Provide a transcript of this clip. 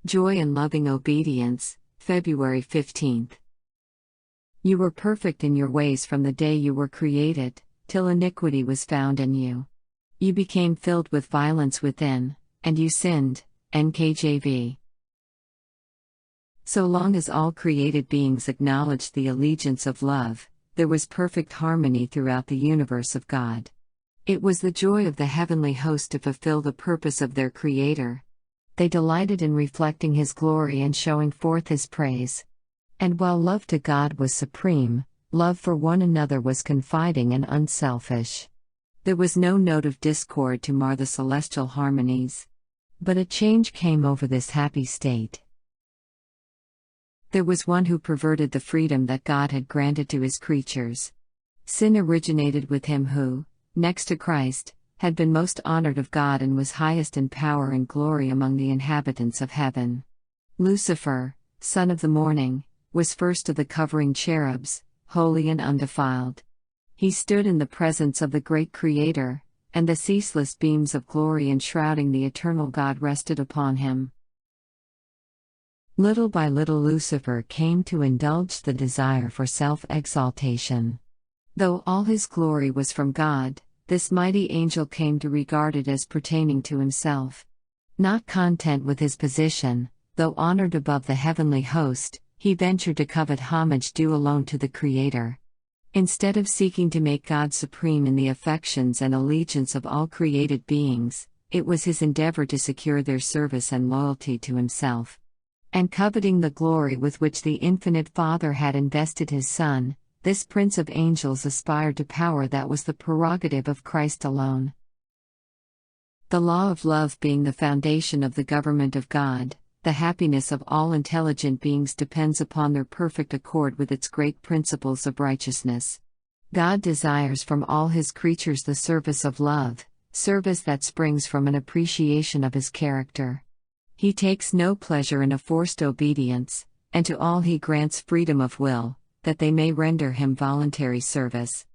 Joy in Loving Obedience, February 15th. You were perfect in your ways from the day you were created, till iniquity was found in you. You became filled with violence within, and you sinned. NKJV. So long as all created beings acknowledged the allegiance of love, there was perfect harmony throughout the universe of God. It was the joy of the heavenly host to fulfill the purpose of their Creator. They delighted in reflecting His glory and showing forth His praise. And while love to God was supreme, love for one another was confiding and unselfish. There was no note of discord to mar the celestial harmonies. But a change came over this happy state. There was one who perverted the freedom that God had granted to His creatures. Sin originated with him who, next to Christ, had been most honored of God and was highest in power and glory among the inhabitants of heaven. Lucifer, son of the morning, was first of the covering cherubs, holy and undefiled. He stood in the presence of the great Creator, and the ceaseless beams of glory enshrouding the eternal God rested upon him. Little by little Lucifer came to indulge the desire for self-exaltation. Though all his glory was from God, this mighty angel came to regard it as pertaining to himself. Not content with his position, though honored above the heavenly host, he ventured to covet homage due alone to the Creator. Instead of seeking to make God supreme in the affections and allegiance of all created beings, it was his endeavor to secure their service and loyalty to himself. And coveting the glory with which the infinite Father had invested his Son, this prince of angels aspired to power that was the prerogative of Christ alone. The law of love being the foundation of the government of God, the happiness of all intelligent beings depends upon their perfect accord with its great principles of righteousness. God desires from all His creatures the service of love, service that springs from an appreciation of His character. He takes no pleasure in a forced obedience, and to all He grants freedom of will, that they may render Him voluntary service.